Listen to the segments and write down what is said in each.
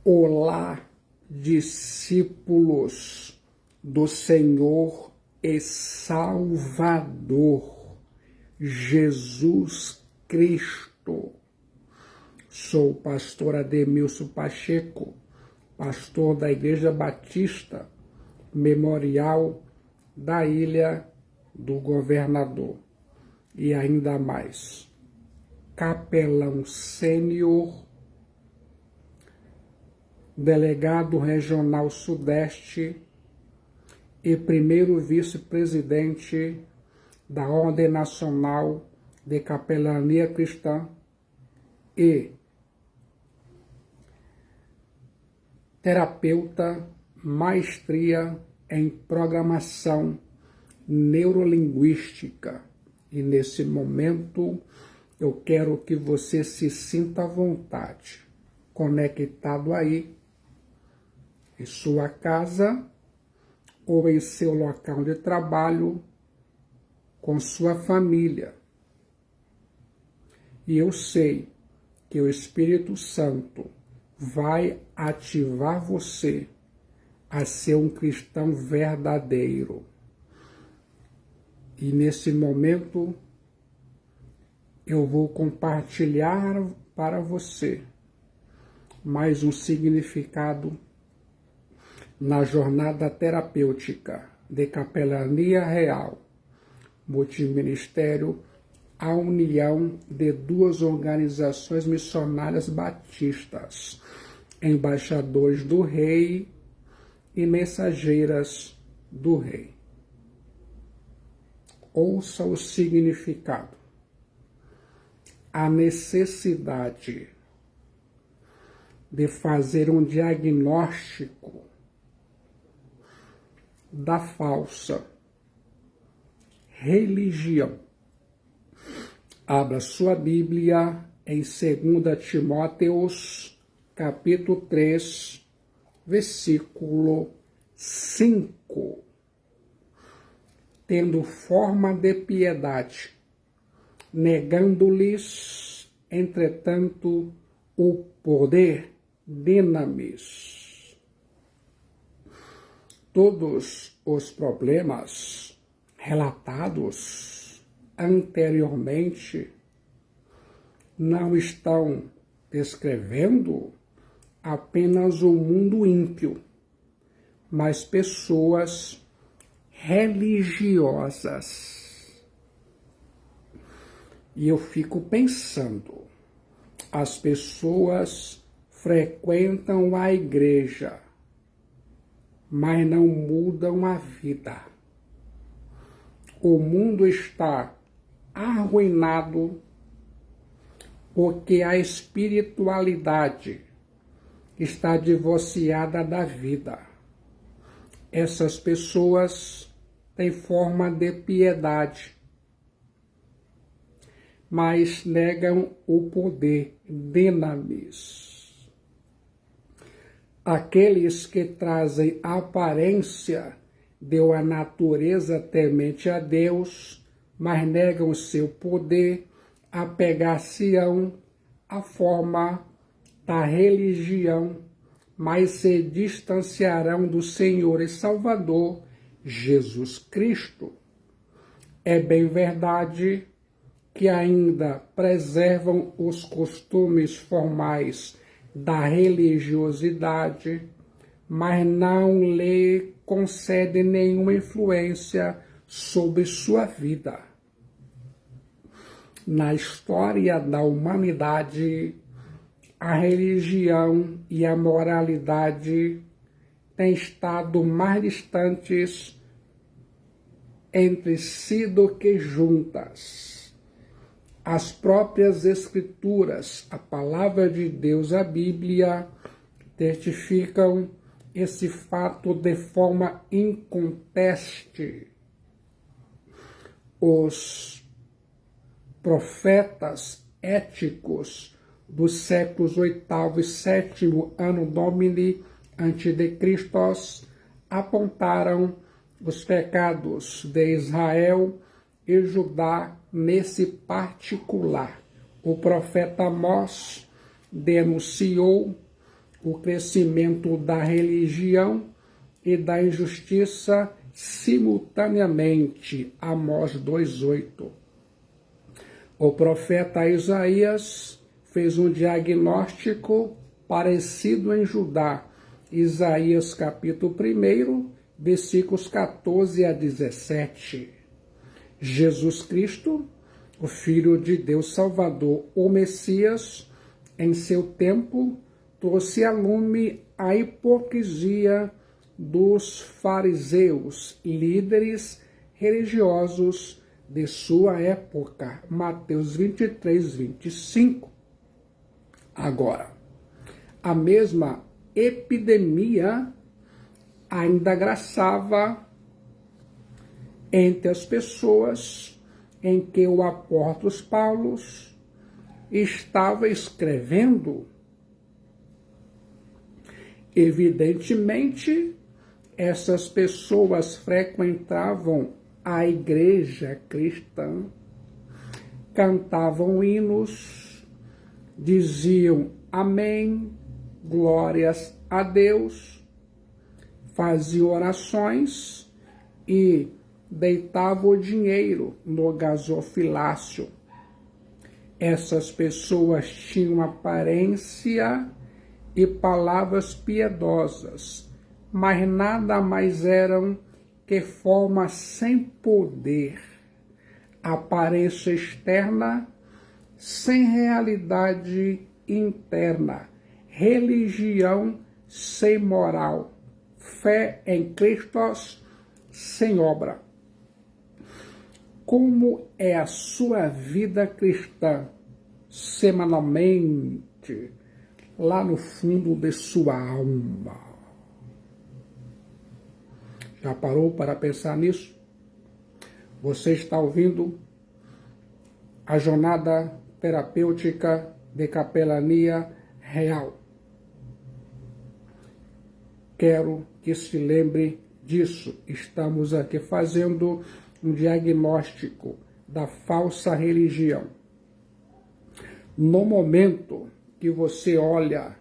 Olá, discípulos do Senhor e Salvador, Jesus Cristo. Sou o pastor Ademilson Pacheco, pastor da Igreja Batista Memorial da Ilha do Governador. E ainda mais, capelão sênior, delegado regional Sudeste e primeiro vice-presidente da Ordem Nacional de Capelania Cristã e terapeuta, maestria em programação neurolinguística. E nesse momento eu quero que você se sinta à vontade, conectado aí em sua casa ou em seu local de trabalho com sua família. E eu sei que o Espírito Santo vai ativar você a ser um cristão verdadeiro. E nesse momento eu vou compartilhar para você mais um significado na jornada terapêutica de Capelania Real, multiministério, a união de duas organizações missionárias batistas, embaixadores do Rei e mensageiras do Rei. Ouça o significado. A necessidade de fazer um diagnóstico da falsa religião. Abra sua Bíblia em 2 Timóteos, capítulo 3, versículo 5. Tendo forma de piedade, negando-lhes, entretanto, o poder dinamis. Todos os problemas relatados anteriormente não estão descrevendo apenas o mundo ímpio, mas pessoas religiosas. E eu fico pensando, as pessoas frequentam a igreja, mas não mudam a vida. O mundo está arruinado porque a espiritualidade está divorciada da vida. Essas pessoas têm forma de piedade, mas negam o poder dinamis. Aqueles que trazem a aparência de uma natureza temente a Deus, mas negam seu poder, apegar-se-ão à forma da religião, mas se distanciarão do Senhor e Salvador, Jesus Cristo. É bem verdade que ainda preservam os costumes formais da religiosidade, mas não lhe concede nenhuma influência sobre sua vida. Na história da humanidade, a religião e a moralidade têm estado mais distantes entre si do que juntas. As próprias Escrituras, a palavra de Deus, a Bíblia, testificam esse fato de forma inconteste. Os profetas éticos dos séculos 8º e 7º ano Domini antes de Cristo apontaram os pecados de Israel e Judá nesse particular. O profeta Amós denunciou o crescimento da religião e da injustiça simultaneamente. Amós 2:8. O profeta Isaías fez um diagnóstico parecido em Judá. Isaías capítulo 1, versículos 14 a 17. Jesus Cristo, o Filho de Deus Salvador, o Messias, em seu tempo, trouxe a lume a hipocrisia dos fariseus, líderes religiosos de sua época. Mateus 23:25. Agora, a mesma epidemia ainda graçava entre as pessoas em que o apóstolo Paulo estava escrevendo. Evidentemente, essas pessoas frequentavam a igreja cristã, cantavam hinos, diziam amém, glórias a Deus, faziam orações e deitavam o dinheiro no gasofilácio. Essas pessoas tinham aparência e palavras piedosas, mas nada mais eram que forma sem poder, aparência externa sem realidade interna, religião sem moral, fé em Cristo sem obra. Como é a sua vida cristã semanalmente, lá no fundo de sua alma? Já parou para pensar nisso? Você está ouvindo a jornada terapêutica de capelania real. Quero que se lembre disso. Estamos aqui fazendo um diagnóstico da falsa religião. No momento que você olha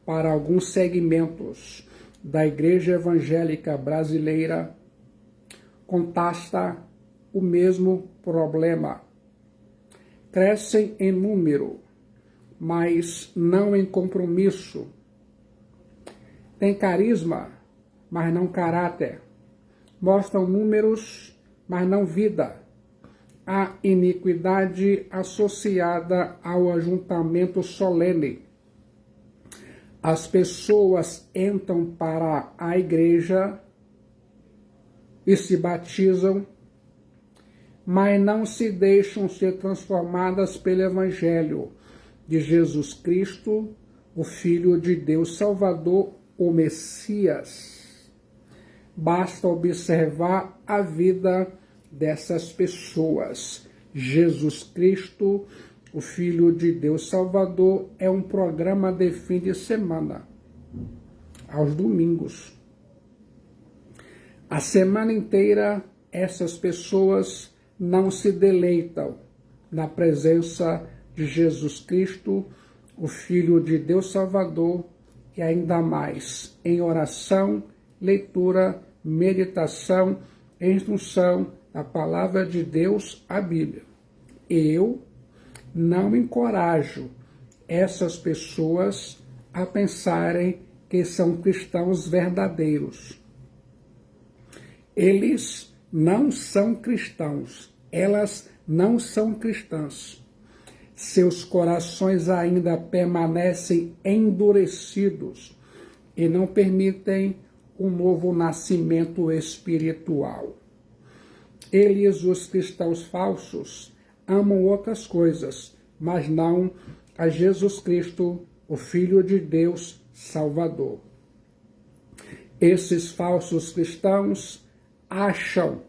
para alguns segmentos da Igreja Evangélica Brasileira, constata o mesmo problema. Crescem em número, mas não em compromisso. Tem carisma, mas não caráter. Mostram números, mas não vida. Há iniquidade associada ao ajuntamento solene. As pessoas entram para a igreja e se batizam, mas não se deixam ser transformadas pelo Evangelho de Jesus Cristo, o Filho de Deus Salvador, o Messias. Basta observar a vida dessas pessoas. Jesus Cristo, o Filho de Deus Salvador, é um programa de fim de semana, aos domingos. A semana inteira, essas pessoas não se deleitam na presença de Jesus Cristo, o Filho de Deus Salvador, e ainda mais em oração, leitura, meditação, instrução da Palavra de Deus, a Bíblia. Eu não encorajo essas pessoas a pensarem que são cristãos verdadeiros. Eles não são cristãos, elas não são cristãs. Seus corações ainda permanecem endurecidos e não permitem um novo nascimento espiritual. Eles, os cristãos falsos, amam outras coisas, mas não a Jesus Cristo, o Filho de Deus Salvador. Esses falsos cristãos acham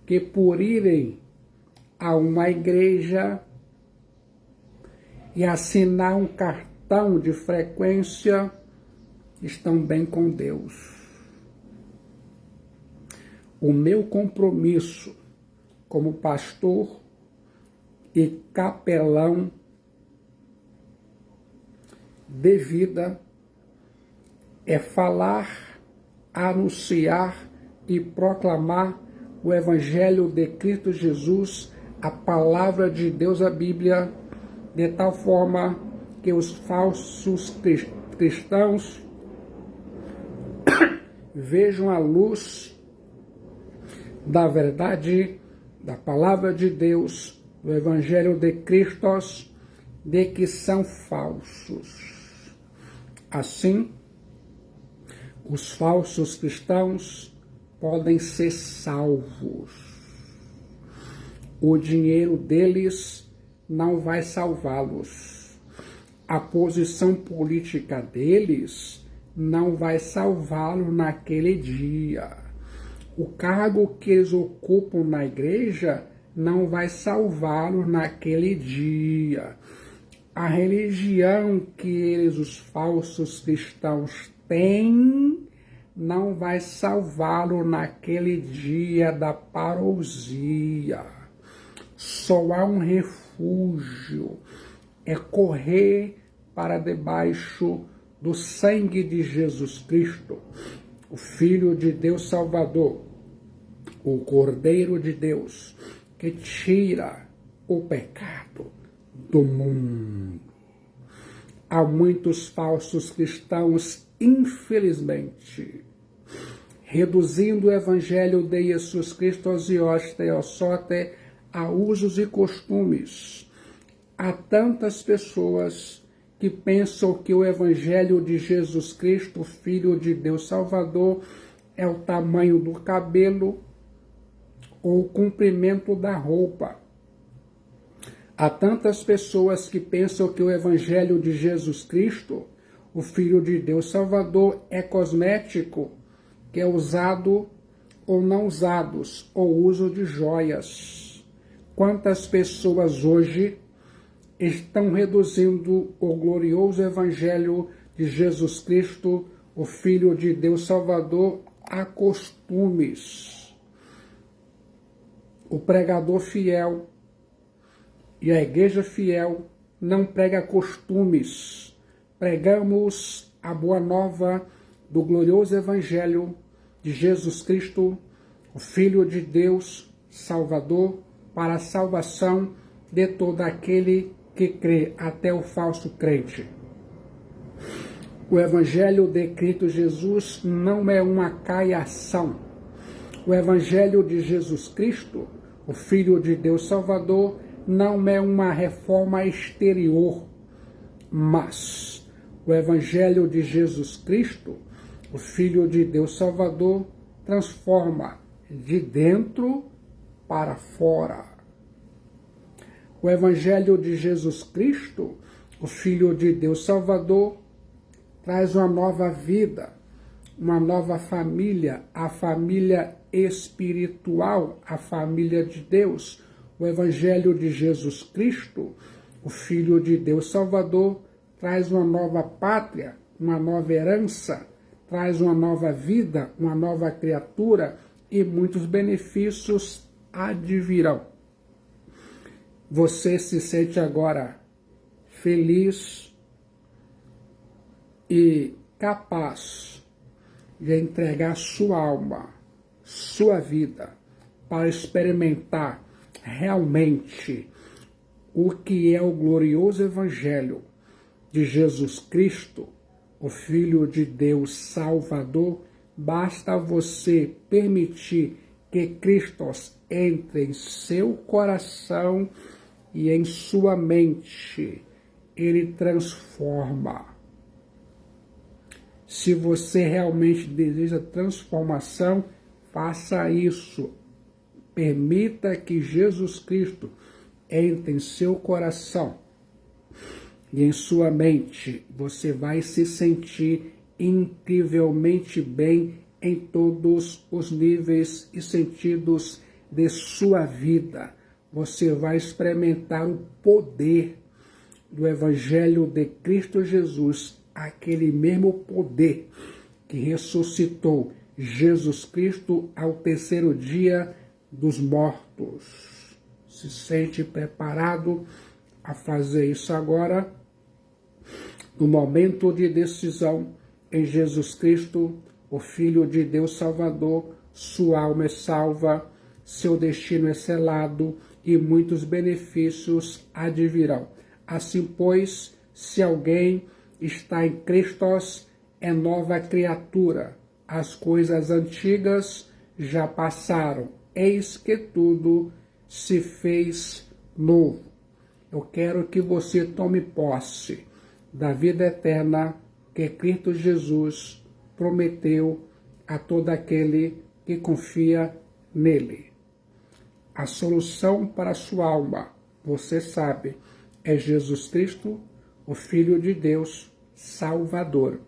que por irem a uma igreja e assinar um cartão de frequência, estão bem com Deus. O meu compromisso como pastor e capelão de vida é falar, anunciar e proclamar o Evangelho de Cristo Jesus, a palavra de Deus, a Bíblia, de tal forma que os falsos cristãos vejam a luz da verdade, da palavra de Deus, do Evangelho de Cristo, de que são falsos. Assim, os falsos cristãos podem ser salvos. O dinheiro deles não vai salvá-los. A posição política deles não vai salvá-los naquele dia. O cargo que eles ocupam na igreja não vai salvá-los naquele dia. A religião que eles, os falsos cristãos, têm, não vai salvá-lo naquele dia da parousia. Só há um refúgio, é correr para debaixo do sangue de Jesus Cristo, o Filho de Deus Salvador, o Cordeiro de Deus, que tira o pecado do mundo. Há muitos falsos cristãos, infelizmente, reduzindo o Evangelho de Jesus Cristo somente a usos e costumes. Há tantas pessoas que pensam que o Evangelho de Jesus Cristo, Filho de Deus Salvador, é o tamanho do cabelo ou o comprimento da roupa. Há tantas pessoas que pensam que o Evangelho de Jesus Cristo, o Filho de Deus Salvador, é cosmético, que é usado ou não usados, ou uso de joias. Quantas pessoas hoje estão reduzindo o glorioso Evangelho de Jesus Cristo, o Filho de Deus Salvador, a costumes. O pregador fiel e a igreja fiel não prega costumes. Pregamos a boa nova do glorioso Evangelho de Jesus Cristo, o Filho de Deus Salvador, para a salvação de todo aquele que crê, até o falso crente. O Evangelho de Cristo Jesus não é uma caiação. O Evangelho de Jesus Cristo, o Filho de Deus Salvador, não é uma reforma exterior, mas o Evangelho de Jesus Cristo, o Filho de Deus Salvador, transforma de dentro para fora. O Evangelho de Jesus Cristo, o Filho de Deus Salvador, traz uma nova vida, uma nova família, a família espiritual, a família de Deus. O Evangelho de Jesus Cristo, o Filho de Deus Salvador, traz uma nova pátria, uma nova herança, traz uma nova vida, uma nova criatura e muitos benefícios advirão. Você se sente agora feliz e capaz de entregar sua alma, sua vida, para experimentar realmente o que é o glorioso Evangelho de Jesus Cristo, o Filho de Deus Salvador. Basta você permitir que Cristo entre em seu coração e em sua mente. Ele transforma. Se você realmente deseja transformação, faça isso. Permita que Jesus Cristo entre em seu coração e em sua mente. Você vai se sentir incrivelmente bem em todos os níveis e sentidos de sua vida. Você vai experimentar o poder do Evangelho de Cristo Jesus, aquele mesmo poder que ressuscitou Jesus Cristo ao terceiro dia dos mortos. Se sente preparado a fazer isso agora? No momento de decisão, em Jesus Cristo, o Filho de Deus Salvador, sua alma é salva, seu destino é selado e muitos benefícios advirão. Assim, pois, se alguém está em Cristo, é nova criatura. As coisas antigas já passaram, eis que tudo se fez novo. Eu quero que você tome posse da vida eterna que Cristo Jesus prometeu a todo aquele que confia nele. A solução para a sua alma, você sabe, é Jesus Cristo, o Filho de Deus, Salvador.